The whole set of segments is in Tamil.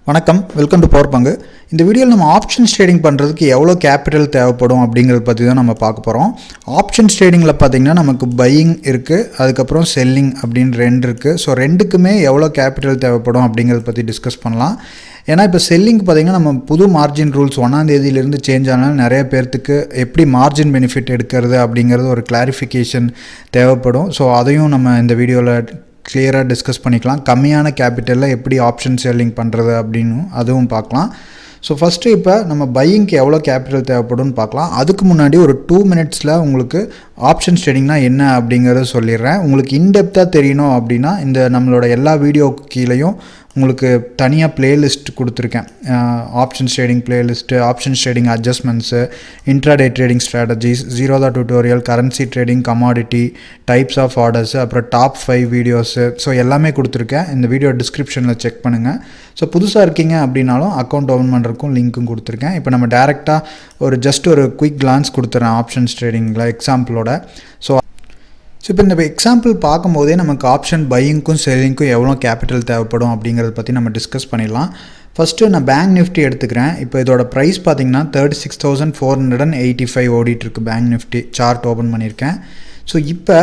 வணக்கம், வெல்கம் டு பவர் பங்கு. இந்த வீடியோவில் நம்ம ஆப்ஷன்ஸ் ட்ரேடிங் பண்ணுறதுக்கு எவ்வளோ கேபிட்டல் தேவைப்படும் அப்படிங்கிறத பற்றி தான் நம்ம பார்க்க போகிறோம். ஆப்ஷன்ஸ் ட்ரேடிங்கில் பார்த்திங்கன்னா நமக்கு பையிங் இருக்குது, அதுக்கப்புறம் செல்லிங் அப்படின்னு ரெண்டு இருக்குது. ஸோ ரெண்டுக்குமே எவ்வளோ கேபிட்டல் தேவைப்படும் அப்படிங்கிறத பற்றி டிஸ்கஸ் பண்ணலாம். ஏன்னா இப்போ செல்லிங்க்கு பார்த்திங்கன்னா நம்ம புது மார்ஜின் ரூல்ஸ் 1ஆம் தேதியிலேருந்து சேஞ்ச் ஆனாலும் நிறைய பேர்த்துக்கு எப்படி மார்ஜின் பெனிஃபிட் எடுக்கிறது அப்படிங்கிறது ஒரு கிளாரிஃபிகேஷன் தேவைப்படும். ஸோ அதையும் நம்ம இந்த வீடியோவில் கிளியராக டிஸ்கஸ் பண்ணிக்கலாம். கம்மியான கேபிட்டலில் எப்படி ஆப்ஷன் செல்லிங் பண்ணுறது அப்படின்னு அதுவும் பார்க்கலாம். ஸோ ஃபஸ்ட்டு இப்போ நம்ம பையிங்க்கு எவ்வளோ கேபிட்டல் தேவைப்படும்னு பார்க்கலாம். அதுக்கு முன்னாடி ஒரு 2 மினிட்ஸில் உங்களுக்கு ஆப்ஷன்ஸ் ட்ரேடிங்னா என்ன அப்படிங்கிறத சொல்லிடுறேன். உங்களுக்கு இன்டெப்த்தாக தெரியணும் அப்படின்னா இந்த நம்மளோட எல்லா வீடியோக்கு கீழேயும் உங்களுக்கு தனியாக பிளேலிஸ்ட் கொடுத்துருக்கேன். Options trading playlist, options trading adjustments, intraday trading strategies, Zerodha tutorial, currency trading, commodity, types of orders, அப்புறம் டாப் 5 வீடியோஸு. ஸோ எல்லாமே கொடுத்துருக்கேன். இந்த வீடியோ டிஸ்கிரிப்ஷனில் செக் பண்ணுங்கள். ஸோ புதுசாக இருக்கீங்க அப்படின்னாலும் அக்கௌண்ட் ஓப்பன் பண்ணுறதுக்கும் லிங்க்கும் கொடுத்துருக்கேன். இப்போ நம்ம டேரெக்டாக ஜஸ்ட் ஒரு குயிக் கிளான்ஸ் கொடுத்துறேன் ஆப்ஷன்ஸ் ட்ரேடிங்கில் எக்ஸாம்பிளோட. ஸோ இப்போ இந்த எக்ஸாம்பிள் பார்க்கும்போதே நமக்கு ஆப்ஷன் பையிங்க்கும் செல்லிங்க்கும் எவ்வளோ கேபிட்டல் தேவைப்படும் அப்படிங்கிறத பற்றி நம்ம டிஸ்கஸ் பண்ணிடலாம். ஃபஸ்ட்டு நான் பேங்க் நிஃப்டி எடுத்துக்கிறேன். இப்போ இதோட ப்ரைஸ் பார்த்திங்கன்னா 36,485 ஓடிட்டுருக்கு. பேங்க் நிஃப்டி சார்ட் ஓப்பன் பண்ணியிருக்கேன். ஸோ இப்போ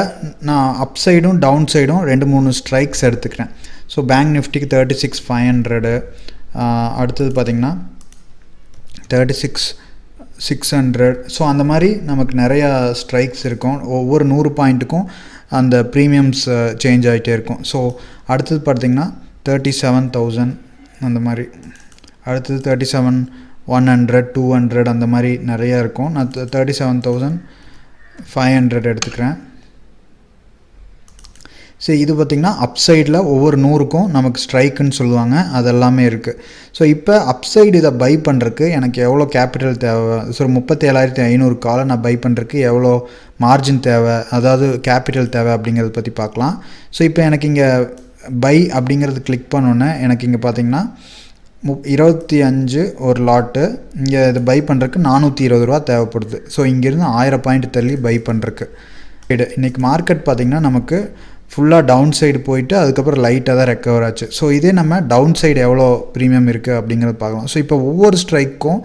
நான் அப் சைடும் டவுன் சைடும் 2-3 ஸ்ட்ரைக்ஸ் எடுத்துக்கிறேன். ஸோ பேங்க் நிஃப்டிக்கு 36,500, அடுத்தது பார்த்திங்கன்னா 36,600. ஸோ அந்த மாதிரி நமக்கு நிறையா ஸ்ட்ரைக்ஸ் இருக்கும். ஒவ்வொரு 100 பாயிண்ட்டுக்கும் அந்த ப்ரீமியம்ஸ் சேஞ்ச் ஆகிட்டே இருக்கும். ஸோ அடுத்தது பார்த்திங்கன்னா 37,000 அந்த மாதிரி, அடுத்தது 37,100, 200 அந்த மாதிரி நிறையா இருக்கும். நான் 37,500 எடுத்துக்கிறேன். ஸோ இது பார்த்திங்கன்னா அப்சைடில் ஒவ்வொரு 100க்கும் நமக்கு ஸ்ட்ரைக்குன்னு சொல்லுவாங்க, அதெல்லாமே இருக்குது. ஸோ இப்போ அப்சைடு இதை பை பண்ணுறதுக்கு எனக்கு எவ்வளோ கேபிட்டல் தேவை, ஸோ 37,500 காலை நான் பை பண்ணுறதுக்கு எவ்வளோ மார்ஜின் தேவை, அதாவது கேபிட்டல் தேவை அப்படிங்கிறத பற்றி பார்க்கலாம். ஸோ இப்போ எனக்கு இங்கே பை அப்படிங்கிறது கிளிக் பண்ணோன்னே எனக்கு இங்கே பார்த்திங்கன்னா 25 ஒரு லாட்டு. இங்கே இது பை பண்ணுறதுக்கு 420 ரூபா தேவைப்படுது. ஸோ இங்கேருந்து 1000 பாயிண்ட் தள்ளி பை பண்ணுறதுக்கு. இன்றைக்கி மார்க்கெட் பார்த்திங்கன்னா நமக்கு ஃபுல்லாக டவுன் சைடு போயிட்டு அதுக்கப்புறம் லைட்டாக தான் ரெக்கவர் ஆச்சு. ஸோ இதே நம்ம டவுன் சைடு எவ்வளோ ப்ரீமியம் இருக்குது அப்படிங்கிறத பார்க்கலாம். ஸோ இப்போ ஒவ்வொரு ஸ்ட்ரைக்கும்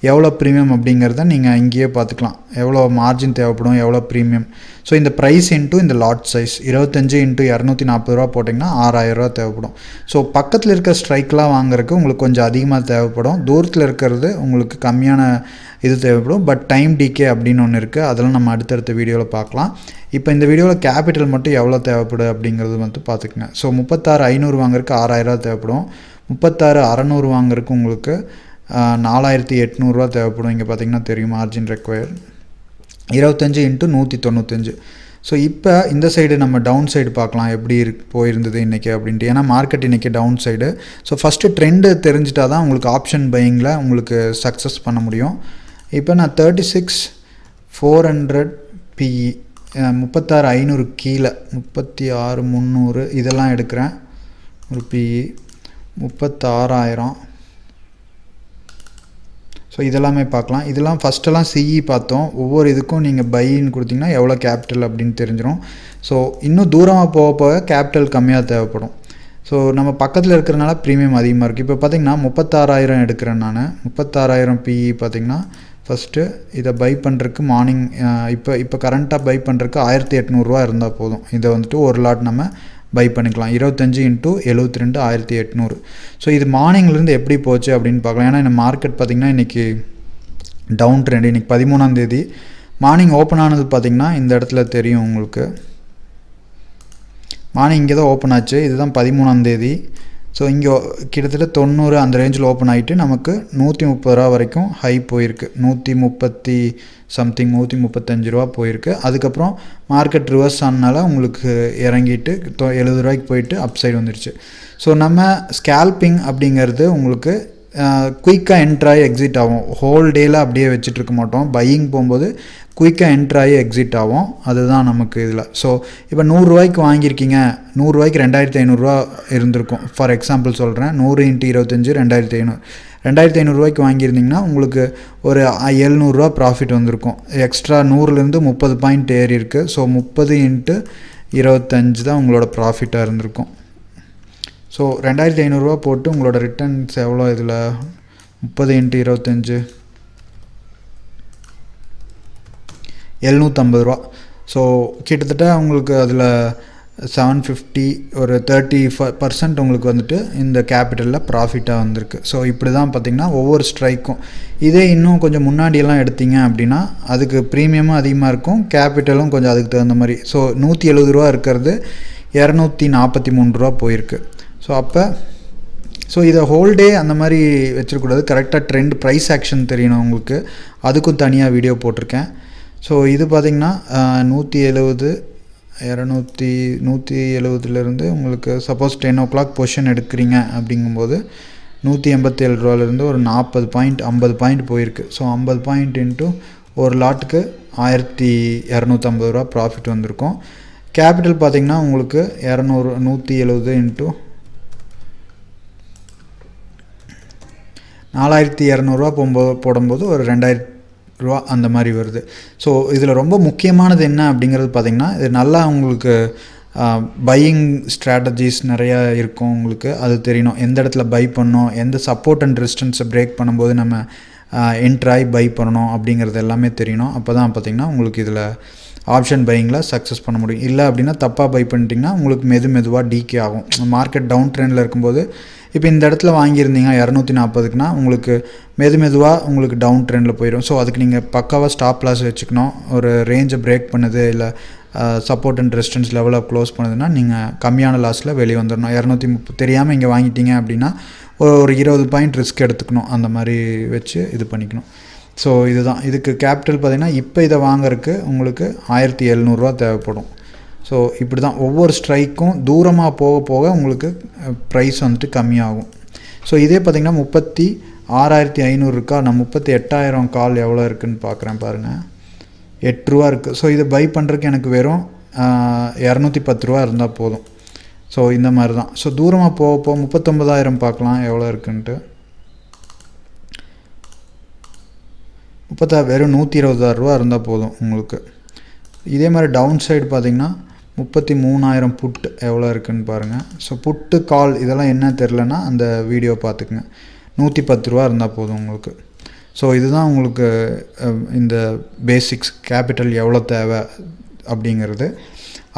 எவ்வளோ ப்ரீமியம் அப்படிங்கிறத நீங்கள் இங்கேயே பார்த்துக்கலாம். எவ்வளோ மார்ஜின் தேவைப்படும், எவ்வளோ ப்ரீமியம். ஸோ இந்த ப்ரைஸ் இன்ட்டு இந்த லாட் சைஸ் 25 × 240 ரூபா போட்டிங்கன்னா 6,000 ரூபா தேவைப்படும். ஸோ பக்கத்தில் இருக்க ஸ்ட்ரைக்லாம் வாங்குறதுக்கு உங்களுக்கு கொஞ்சம் அதிகமாக தேவைப்படும். தூரத்தில் இருக்கிறது உங்களுக்கு கம்மியான இது தேவைப்படும். பட் டைம் டிகே அப்படின்னு ஒன்று இருக்குது, அதெல்லாம் நம்ம அடுத்தடுத்த வீடியோவில் பார்க்கலாம். இப்போ இந்த வீடியோவில் கேபிட்டல் மட்டும் எவ்வளோ தேவைப்படும் அப்படிங்கிறது வந்து பார்த்துக்குங்க. ஸோ 36,500 வாங்குறதுக்கு 6,000 ரூபா தேவைப்படும். 36,600 வாங்குறதுக்கு உங்களுக்கு 4,800 ரூபா தேவைப்படும். இங்கே பார்த்திங்கன்னா தெரியும் மார்ஜின் ரெக்வயர் 25 × 195. ஸோ இப்போ இந்த சைடு நம்ம டவுன் சைடு பார்க்கலாம் எப்படி போயிருந்தது இன்றைக்கி அப்படின்ட்டு. ஏன்னா மார்க்கெட் இன்றைக்கி down side. So first trend தெரிஞ்சிட்டா தான் உங்களுக்கு ஆப்ஷன் பையிங்கில் உங்களுக்கு சக்ஸஸ் பண்ண முடியும். இப்போ நான் 36,400 PE, 36,500 கீழே 36,300 இதெல்லாம் எடுக்கிறேன். ஒரு PE 36,000. ஸோ இதெல்லாமே பார்க்கலாம். இதெல்லாம் ஃபஸ்ட்டெல்லாம் CE பார்த்தோம். ஒவ்வொரு இதுக்கும் நீங்கள் பைன்னு கொடுத்தீங்கன்னா எவ்வளோ கேபிட்டல் அப்படின்னு தெரிஞ்சிடும். ஸோ இன்னும் தூரமாக போக போக கேபிட்டல் கம்மியாக தேவைப்படும். ஸோ நம்ம பக்கத்தில் இருக்கிறனால ப்ரீமியம் அதிகமாக இருக்குது. இப்போ பார்த்திங்கன்னா 36,000 எடுக்கிறேன் நான். 36,000 PE பார்த்திங்கன்னா ஃபஸ்ட்டு இதை பை பண்ணுறதுக்கு மார்னிங் இப்போ கரண்ட்டாக பை பண்ணுறதுக்கு 1,800 ரூபா இருந்தால் போதும். இதை வந்துட்டு ஒரு லாட் நம்ம பை பண்ணிக்கலாம். 25 × 72 1,800. ஸோ இது மார்னிங்லேருந்து எப்படி போச்சு அப்படின்னு பார்க்கலாம். ஏன்னா இந்த மார்க்கெட் பார்த்திங்கன்னா இன்றைக்கி டவுன் ட்ரெண்ட். இன்றைக்கி 13ஆம் தேதி மார்னிங் ஓப்பன் ஆனது பார்த்திங்கன்னா இந்த இடத்துல தெரியும் உங்களுக்கு. மார்னிங் இங்கே தான் ஓப்பன் ஆச்சு. இதுதான் 13ஆம் தேதி. ஸோ இங்கே கிட்டத்தட்ட 90 அந்த ரேஞ்சில் ஓப்பன் ஆகிட்டு நமக்கு 130 ரூபா வரைக்கும் ஹை போயிருக்கு. 130 சம்திங் 135 ரூபா போயிருக்கு. அதுக்கப்புறம் மார்க்கெட் ரிவர்ஸ் ஆனனால உங்களுக்கு இறங்கிட்டு 70 ரூபாய்க்கு போயிட்டு அப் சைடு வந்துடுச்சு. ஸோ நம்ம ஸ்கேல்பிங் அப்படிங்கிறது உங்களுக்கு குயிக்காக என்ட்ராகி எக்ஸிட் ஆகும். ஹோல் டேயில் அப்படியே வச்சுட்டு இருக்க மாட்டோம். பையிங் போகும்போது குயிக்காக என்ட்ராகி எக்ஸிட் ஆகும். அதுதான் நமக்கு இதில். ஸோ இப்போ 100 ரூபாய்க்கு வாங்கியிருக்கீங்க, 100 ரூபாய்க்கு 2,500 ரூபா இருந்திருக்கும். ஃபார் எக்ஸாம்பிள் சொல்கிறேன். 100 × 25 2,500. 2,500 ரூபாய்க்கு வாங்கியிருந்தீங்கன்னா உங்களுக்கு ஒரு 700 ரூபா ப்ராஃபிட் வந்திருக்கும். எக்ஸ்ட்ரா 100லேருந்து 30 பாயிண்ட் ஏறி இருக்குது. ஸோ 30 × 25 தான் உங்களோட ப்ராஃபிட்டாக இருந்திருக்கும். ஸோ 2500 போட்டு உங்களோட ரிட்டர்ன்ஸ் எவ்வளோ இதில் 30 × 25 750 ஸோ கிட்டத்தட்ட உங்களுக்கு அதில் 750 ஒரு 30% உங்களுக்கு வந்துட்டு இந்த கேபிட்டலில் ப்ராஃபிட்டாக வந்திருக்கு. ஸோ இப்படி தான் பார்த்திங்கன்னா ஒவ்வொரு ஸ்ட்ரைக்கும். இதே இன்னும் கொஞ்சம் முன்னாடியெல்லாம் எடுத்தீங்க அப்படின்னா அதுக்கு ப்ரீமியமும் அதிகமாக இருக்கும், கேபிட்டலும் கொஞ்சம் அதுக்கு தகுந்த மாதிரி. ஸோ 170 இருக்கிறது 243 போயிருக்கு. ஸோ இதை ஹோல்டே அந்த மாதிரி வச்சிருக்கூடாது, கரெக்டாக ட்ரெண்ட் ப்ரைஸ் ஆக்ஷன் தெரியணும் உங்களுக்கு, அதுக்கும் தனியாக வீடியோ போட்டிருக்கேன். ஸோ இது பார்த்திங்கன்னா 170 170லேருந்து உங்களுக்கு சப்போஸ் 10 o'clock பொசிஷன் எடுக்கிறீங்க அப்படிங்கும்போது 187 ஒரு 40 பாயிண்ட் 50 பாயிண்ட் போயிருக்கு. ஸோ 50 பாயிண்ட் இன்ட்டு ஒரு லாட்டுக்கு 1250 ப்ராஃபிட் வந்திருக்கும். கேபிட்டல் பார்த்திங்கன்னா உங்களுக்கு 170 இன்ட்டு 4200 போடும்போது ஒரு 2000 அந்த மாதிரி வருது. ஸோ இதில் ரொம்ப முக்கியமானது என்ன அப்படிங்கிறது பார்த்திங்கன்னா, இது நல்லா உங்களுக்கு பையிங் ஸ்ட்ராட்டஜிஸ் நிறையா இருக்கும், உங்களுக்கு அது தெரியணும். எந்த இடத்துல பை பண்ணணும், எந்த சப்போர்ட் அண்ட் ரெசிஸ்டன்ஸை பிரேக் பண்ணும்போது நம்ம என்ட்ராய் பை பண்ணணும் அப்படிங்கிறது எல்லாமே தெரியணும். அப்போ தான் பார்த்திங்கன்னா உங்களுக்கு இதில் ஆப்ஷன் பையிங்கில் சக்ஸஸ் பண்ண முடியும். இல்லை அப்படின்னா தப்பாக பை பண்ணிட்டிங்கன்னா உங்களுக்கு மெதுவாக டீகே ஆகும். மார்க்கெட் டவுன் ட்ரெண்டில் இருக்கும்போது இப்போ இந்த இடத்துல வாங்கியிருந்தீங்க 240க்குனா உங்களுக்கு மெதுவாக உங்களுக்கு டவுன் ட்ரெண்டில் போயிடும். ஸோ அதுக்கு நீங்கள் பக்காவாக ஸ்டாப் லாஸ் வச்சுக்கணும். ஒரு ரேஞ்சை பிரேக் பண்ணுது இல்லை சப்போர்ட் அண்ட் ரெசிஸ்டன்ஸ் லெவலில் க்ளோஸ் பண்ணுதுன்னா நீங்கள் கம்மியான லாஸில் வெளியே வந்துடணும். 230 தெரியாமல் இங்கே வாங்கிட்டீங்க அப்படின்னா ஒரு 20 பாயிண்ட் ரிஸ்க் எடுத்துக்கணும், அந்த மாதிரி வச்சு இது பண்ணிக்கணும். ஸோ இதுதான் இதுக்கு கேபிட்டல் பார்த்திங்கன்னா இப்போ இதை வாங்கறதுக்கு உங்களுக்கு 1700 தேவைப்படும். ஸோ இப்படி தான் ஒவ்வொரு ஸ்ட்ரைக்கும் தூரமாக போக உங்களுக்கு ப்ரைஸ் வந்துட்டு கம்மியாகும். ஸோ இதே பார்த்திங்கன்னா 36,500 இருக்கா, நான் 38,000 கால் எவ்வளோ இருக்குதுன்னு பார்க்குறேன் பாருங்கள், 8 ரூபா இருக்குது. ஸோ இதை பை பண்ணுறதுக்கு எனக்கு வெறும் 210 ரூபா இருந்தால் போதும். ஸோ இந்த மாதிரி தான். ஸோ தூரமாக போக 39,000 பார்க்கலாம் எவ்வளோ இருக்குன்ட்டு. வெறும் 126 ரூபா இருந்தால் போதும் உங்களுக்கு. இதே மாதிரி டவுன் சைடு பார்த்திங்கன்னா 33,000 புட் எவ்வளோ இருக்குதுன்னு பாருங்கள். ஸோ புட்டு கால் இதெல்லாம் என்ன தெரிலனா அந்த வீடியோ பார்த்துக்குங்க. 110 ரூபா இருந்தால் போதும் உங்களுக்கு. ஸோ இதுதான் உங்களுக்கு இந்த பேசிக்ஸ், கேபிட்டல் எவ்வளோ தேவை அப்படிங்கிறது.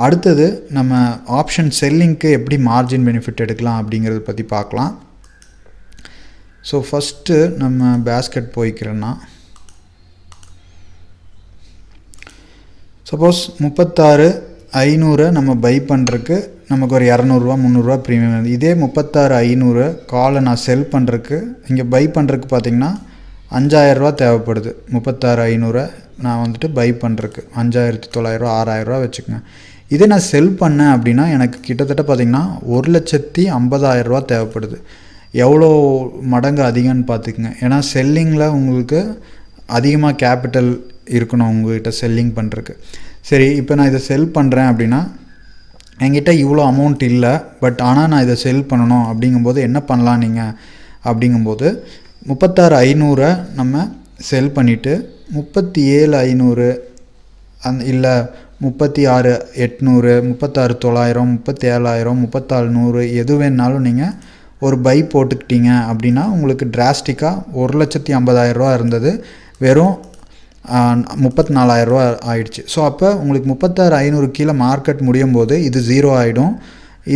அடுத்தது நம்ம ஆப்ஷன் செல்லிங்க்கு எப்படி மார்ஜின் பெனிஃபிட் எடுக்கலாம் அப்படிங்கிறத பற்றி பார்க்கலாம். ஸோ ஃபஸ்ட்டு நம்ம பேஸ்கெட் போய்க்கிறேன்னா, சப்போஸ் 36,500 நம்ம பை பண்ணுறதுக்கு நமக்கு ஒரு 200 300 ப்ரீமியம் வருது. இதே 36,500 காலை நான் செல் பண்ணுறதுக்கு இங்கே பை பண்ணுறதுக்கு பார்த்திங்கன்னா 5,000 தேவைப்படுது. 36,500 நான் வந்துட்டு பை பண்ணுறதுக்கு 5,900 6,000 வச்சுக்கோங்க. இதே நான் செல் பண்ணேன் அப்படின்னா எனக்கு கிட்டத்தட்ட பார்த்திங்கன்னா 1,50,000 தேவைப்படுது. எவ்வளோ மடங்கு அதிகம்னு பார்த்துக்குங்க. ஏன்னா செல்லிங்கில் உங்களுக்கு அதிகமாக கேபிட்டல் இருக்கணும் உங்கள்கிட்ட செல்லிங் பண்ணுறதுக்கு. சரி, இப்போ நான் இதை செல் பண்ணுறேன் அப்படின்னா என்கிட்ட இவ்வளோ அமௌண்ட் இல்லை, பட் ஆனால் நான் இதை செல் பண்ணணும் அப்படிங்கும்போது என்ன பண்ணலாம் நீங்கள் அப்படிங்கும்போது 36,500 நம்ம செல் பண்ணிவிட்டு 37,500 இல்லை 36,800 36,900 37,000 34,100 எது வேணாலும் நீங்கள் ஒரு பை போட்டுக்கிட்டீங்க அப்படின்னா உங்களுக்கு டிராஸ்டிக்காக 1,50,000 இருந்தது வெறும் 34,000 ஆயிடுச்சு. ஸோ அப்போ உங்களுக்கு 36,500 கீழே மார்க்கெட் முடியும் போது இது 0 ஆகிடும்.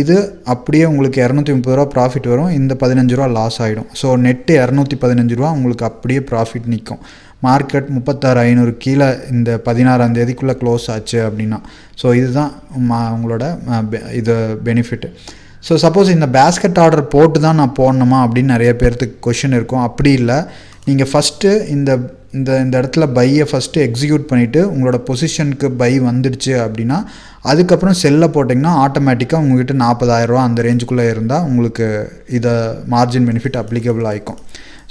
இது அப்படியே உங்களுக்கு 230 ப்ராஃபிட் வரும், இந்த 15 லாஸ் ஆகிடும். ஸோ நெட்டு 215 உங்களுக்கு அப்படியே ப்ராஃபிட் நிற்கும். மார்க்கெட் 36,500 கீழே இந்த 16ஆம் தேதிக்குள்ளே க்ளோஸ் ஆச்சு அப்படின்னா. ஸோ இதுதான் உங்களோட இது பெனிஃபிட்டு. ஸோ சப்போஸ் இந்த பேஸ்கெட் ஆர்டர் போட்டு தான் நான் போடணுமா அப்படின்னு நிறைய பேர்த்துக்கு கொஷின் இருக்கும். அப்படி இல்லை, நீங்கள் ஃபஸ்ட்டு இந்த இந்த இந்த இடத்துல பையை ஃபஸ்ட்டு எக்ஸிக்யூட் பண்ணிவிட்டு உங்களோட பொசிஷனுக்கு பை வந்துடுச்சு அப்படின்னா அதுக்கப்புறம் செல்லை போட்டிங்கன்னா ஆட்டோமேட்டிக்காக உங்கள்கிட்ட 40,000 அந்த ரேஞ்சுக்குள்ளே இருந்தால் உங்களுக்கு இதை மார்ஜின் பெனிஃபிட் அப்ளிகபிள் ஆகிக்கும்.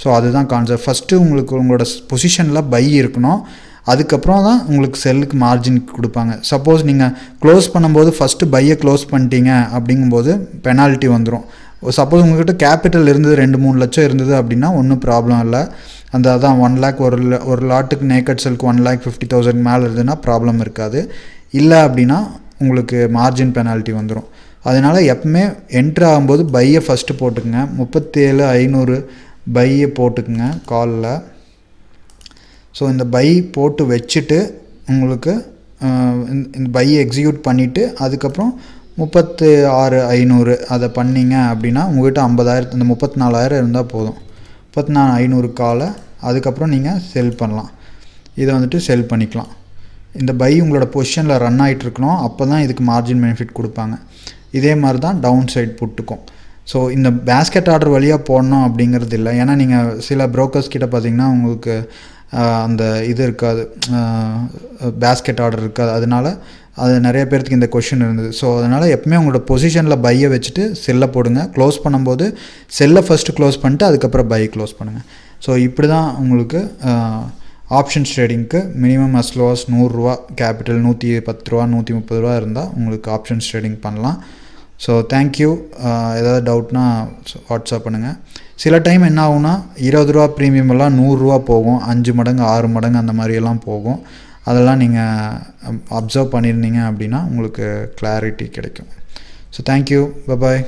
ஸோ அதுதான் கான்செப்ட். ஃபஸ்ட்டு உங்களுக்கு உங்களோட பொசிஷனில் பை இருக்கணும், அதுக்கப்புறம் தான் உங்களுக்கு செல்லுக்கு மார்ஜின் கொடுப்பாங்க. சப்போஸ் நீங்கள் க்ளோஸ் பண்ணும்போது ஃபஸ்ட்டு பையை க்ளோஸ் பண்ணிட்டீங்க அப்படிங்கும்போது பெனால்ட்டி வந்துடும். சப்போஸ் உங்கள்கிட்ட கேபிட்டல் இருந்தது 2-3 லட்சம் இருந்தது அப்படின்னா ஒன்றும் ப்ராப்ளம் இல்லை. அந்த அதான் 1 lakh ஒரு லாட்டுக்கு நேக்கட் செல்க்கு 1,50,000 மேலே இருந்ததுன்னா ப்ராப்ளம் இருக்காது. இல்லை அப்படின்னா உங்களுக்கு மார்ஜின் பெனால்ட்டி வந்துடும். அதனால் எப்பவுமே என்ட்ரு ஆகும்போது பையை ஃபஸ்ட்டு போட்டுக்குங்க. 37,500 பையை போட்டுக்குங்க காலில். ஸோ இந்த பை போட்டு வச்சுட்டு உங்களுக்கு இந்த பையை எக்ஸிக்யூட் பண்ணிவிட்டு அதுக்கப்புறம் 36,500 அதை பண்ணிங்க அப்படின்னா உங்கள்கிட்ட 50,000 இந்த 34,000 இருந்தால் போதும். 34,500 காலை அதுக்கப்புறம் நீங்கள் செல் பண்ணலாம். இதை வந்துட்டு செல் பண்ணிக்கலாம். இந்த பை உங்களோட பொசிஷனில் ரன் ஆகிட்டுருக்கணும், அப்போ தான் இதுக்கு மார்ஜின் பெனிஃபிட் கொடுப்பாங்க. இதே மாதிரி தான் டவுன் சைட் புட்டுக்கும். ஸோ இந்த பேஸ்கெட் ஆர்டர் வழியாக போடணும் அப்படிங்கிறது இல்லை. ஏன்னா நீங்கள் சில ப்ரோக்கர்ஸ் கிட்ட பார்த்தீங்கன்னா உங்களுக்கு அந்த இது இருக்காது, பேஸ்கெட் ஆர்டர் இருக்காது. அதனால் அது நிறைய பேர்த்துக்கு இந்த கொஷின் இருந்தது. ஸோ அதனால் எப்பவுமே உங்களோட பொசிஷனில் பையை வச்சுட்டு செல்லை போடுங்க. க்ளோஸ் பண்ணும்போது செல்லை ஃபஸ்ட்டு க்ளோஸ் பண்ணிட்டு அதுக்கப்புறம் பை க்ளோஸ் பண்ணுங்கள். ஸோ இப்படி தான் உங்களுக்கு ஆப்ஷன்ஸ் ட்ரேடிங்க்கு மினிமம் அஸ் லோ அஸ் 100 ரூபா கேபிட்டல், 110 ரூபா 130 ரூபா இருந்தால் உங்களுக்கு ஆப்ஷன்ஸ் ட்ரேடிங் பண்ணலாம். So thank you. ஏதாவது டவுட்னா வாட்ஸ்அப் பண்ணுங்கள். சில டைம் என்ன ஆகும்னா 20 ரூபா ப்ரீமியம் எல்லாம் 100 ரூபா போகும், 5 மடங்கு 6 மடங்கு அந்த மாதிரியெல்லாம் போகும். அதெல்லாம் நீங்கள் அப்சர்வ் பண்ணியிருந்தீங்க அப்படின்னா உங்களுக்கு கிளாரிட்டி கிடைக்கும். So thank you, bye bye.